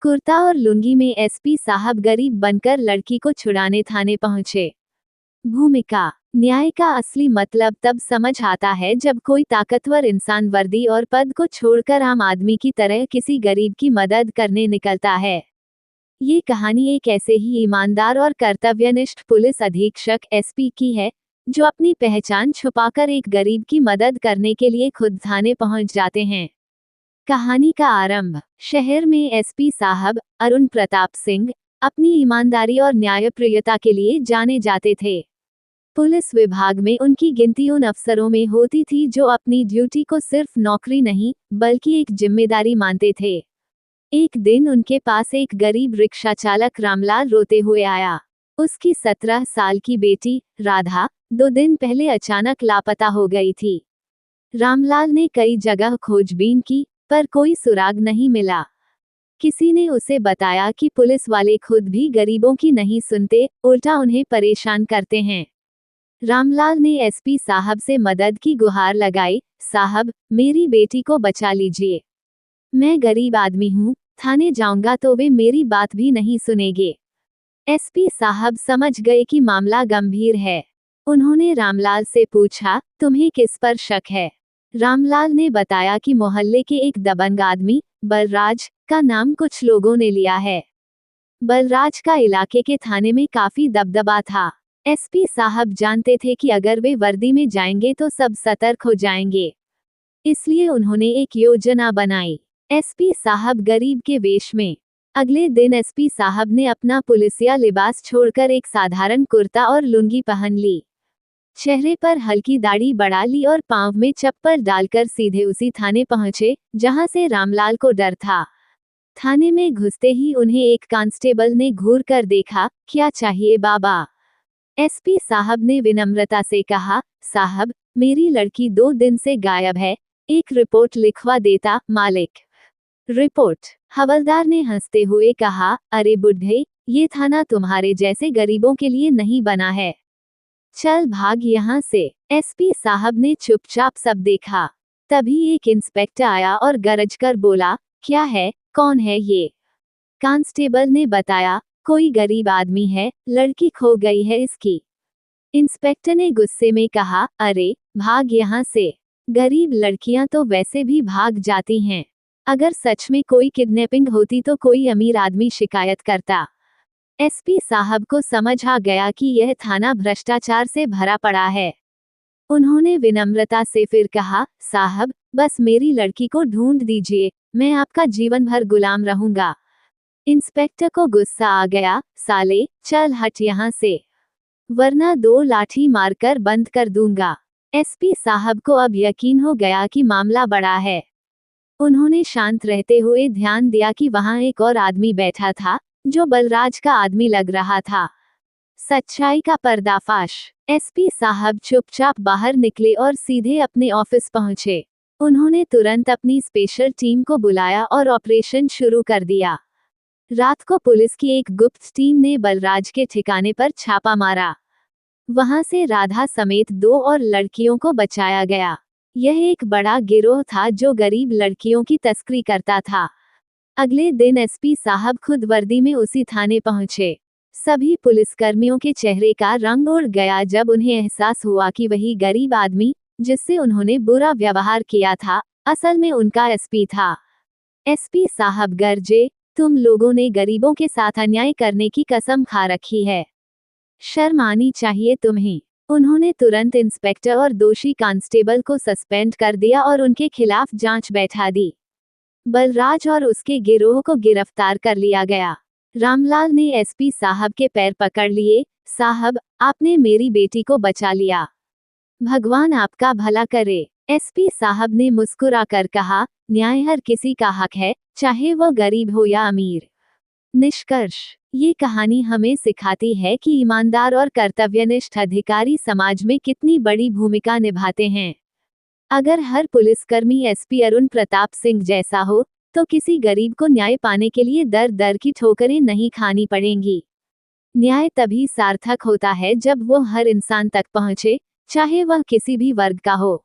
कुर्ता और लुंगी में एसपी साहब गरीब बनकर लड़की को छुड़ाने थाने पहुंचे। भूमिका। न्याय का असली मतलब तब समझ आता है जब कोई ताकतवर इंसान वर्दी और पद को छोड़कर आम आदमी की तरह किसी गरीब की मदद करने निकलता है। ये कहानी एक ऐसे ही ईमानदार और कर्तव्यनिष्ठ पुलिस अधीक्षक एसपी की है, जो अपनी पहचान छुपाकर एक गरीब की मदद करने के लिए खुद थाने पहुंच जाते हैं। कहानी का आरंभ। शहर में एसपी साहब अरुण प्रताप सिंह अपनी ईमानदारी और न्यायप्रियता के लिए जाने जाते थे। पुलिस विभाग में उनकी गिनती उन अफसरों में होती थी जो अपनी ड्यूटी को सिर्फ नौकरी नहीं बल्कि एक जिम्मेदारी मानते थे। एक दिन उनके पास एक गरीब रिक्शा चालक रामलाल रोते हुए आया। उसकी 17 साल की बेटी राधा 2 दिन पहले अचानक लापता हो गई थी। रामलाल ने कई जगह खोजबीन की, पर कोई सुराग नहीं मिला। किसी ने उसे बताया कि पुलिस वाले खुद भी गरीबों की नहीं सुनते, उल्टा उन्हें परेशान करते हैं। रामलाल ने एसपी साहब से मदद की गुहार लगाई। साहब, मेरी बेटी को बचा लीजिए। मैं गरीब आदमी हूँ, थाने जाऊंगा तो वे मेरी बात भी नहीं सुनेंगे। एसपी साहब समझ गए कि मामला गंभीर है। उन्होंने रामलाल से पूछा, तुम्हें किस पर शक है? रामलाल ने बताया कि मोहल्ले के एक दबंग आदमी बलराज का नाम कुछ लोगों ने लिया है। बलराज का इलाके के थाने में काफी दबदबा था। एसपी साहब जानते थे कि अगर वे वर्दी में जाएंगे तो सब सतर्क हो जाएंगे, इसलिए उन्होंने एक योजना बनाई। एसपी साहब गरीब के वेश में। अगले दिन एसपी साहब ने अपना पुलिसिया लिबास छोड़कर एक साधारण कुर्ता और लुंगी पहन ली। चेहरे पर हल्की दाढ़ी बढ़ा ली और पांव में चप्पल डालकर सीधे उसी थाने पहुंचे जहां से रामलाल को डर था। थाने में घुसते ही उन्हें एक कांस्टेबल ने घूर कर देखा। क्या चाहिए बाबा? एसपी साहब ने विनम्रता से कहा, साहब, मेरी लड़की 2 दिन से गायब है, एक रिपोर्ट लिखवा देता मालिक। रिपोर्ट? हवलदार ने हंसते हुए कहा, अरे बुढ़े, ये थाना तुम्हारे जैसे गरीबों के लिए नहीं बना है। चल भाग यहाँ से। एसपी साहब ने चुपचाप सब देखा। तभी एक इंस्पेक्टर आया और गरजकर बोला, क्या है, कौन है ये? कांस्टेबल ने बताया, कोई गरीब आदमी है, लड़की खो गई है इसकी। इंस्पेक्टर ने गुस्से में कहा, अरे भाग यहाँ से। गरीब लड़कियां तो वैसे भी भाग जाती हैं। अगर सच में कोई किडनैपिंग होती तो कोई अमीर आदमी शिकायत करता। एसपी साहब को समझ आ गया कि यह थाना भ्रष्टाचार से भरा पड़ा है। उन्होंने विनम्रता से फिर कहा, साहब, बस मेरी लड़की को ढूंढ दीजिए, मैं आपका जीवन भर गुलाम रहूंगा। इंस्पेक्टर को गुस्सा आ गया, साले, चल हट यहाँ से, वरना 2 लाठी मारकर बंद कर दूंगा। एसपी साहब को अब यकीन हो गया कि मामला बड़ा है। उन्होंने शांत रहते हुए ध्यान दिया कि वहां एक और आदमी बैठा था, जो बलराज का आदमी लग रहा था। सच्चाई का पर्दाफाश। एसपी साहब चुपचाप बाहर निकले और सीधे अपने ऑफिस पहुंचे। उन्होंने तुरंत अपनी स्पेशल टीम को बुलाया और ऑपरेशन शुरू कर दिया। रात को पुलिस की एक गुप्त टीम ने बलराज के ठिकाने पर छापा मारा। वहां से राधा समेत 2 और लड़कियों को बचाया गया। यह एक बड़ा गिरोह था जो गरीब लड़कियों की तस्करी करता था। अगले दिन एसपी साहब खुद वर्दी में उसी थाने पहुंचे। सभी पुलिसकर्मियों के चेहरे का रंग उड़ गया जब उन्हें एहसास हुआ कि वही गरीब आदमी जिससे उन्होंने बुरा व्यवहार किया था, असल में उनका एसपी था। एसपी साहब गरजे, तुम लोगों ने गरीबों के साथ अन्याय करने की कसम खा रखी है। शर्म आनी चाहिए तुम्हें। उन्होंने तुरंत इंस्पेक्टर और दोषी कांस्टेबल को सस्पेंड कर दिया और उनके खिलाफ जांच बैठा दी। बलराज और उसके गिरोह को गिरफ्तार कर लिया गया। रामलाल ने एसपी साहब के पैर पकड़ लिए, साहब, आपने मेरी बेटी को बचा लिया। भगवान आपका भला करे। एसपी साहब ने मुस्कुराकर कहा, न्याय हर किसी का हक है, चाहे वह गरीब हो या अमीर। निष्कर्ष। ये कहानी हमें सिखाती है कि ईमानदार और कर्तव्यनिष्ठ अधिकारी समाज में कितनी बड़ी भूमिका निभाते हैं। अगर हर पुलिसकर्मी एसपी अरुण प्रताप सिंह जैसा हो, तो किसी गरीब को न्याय पाने के लिए दर दर की ठोकरें नहीं खानी पड़ेंगी। न्याय तभी सार्थक होता है जब वो हर इंसान तक पहुंचे, चाहे वह किसी भी वर्ग का हो।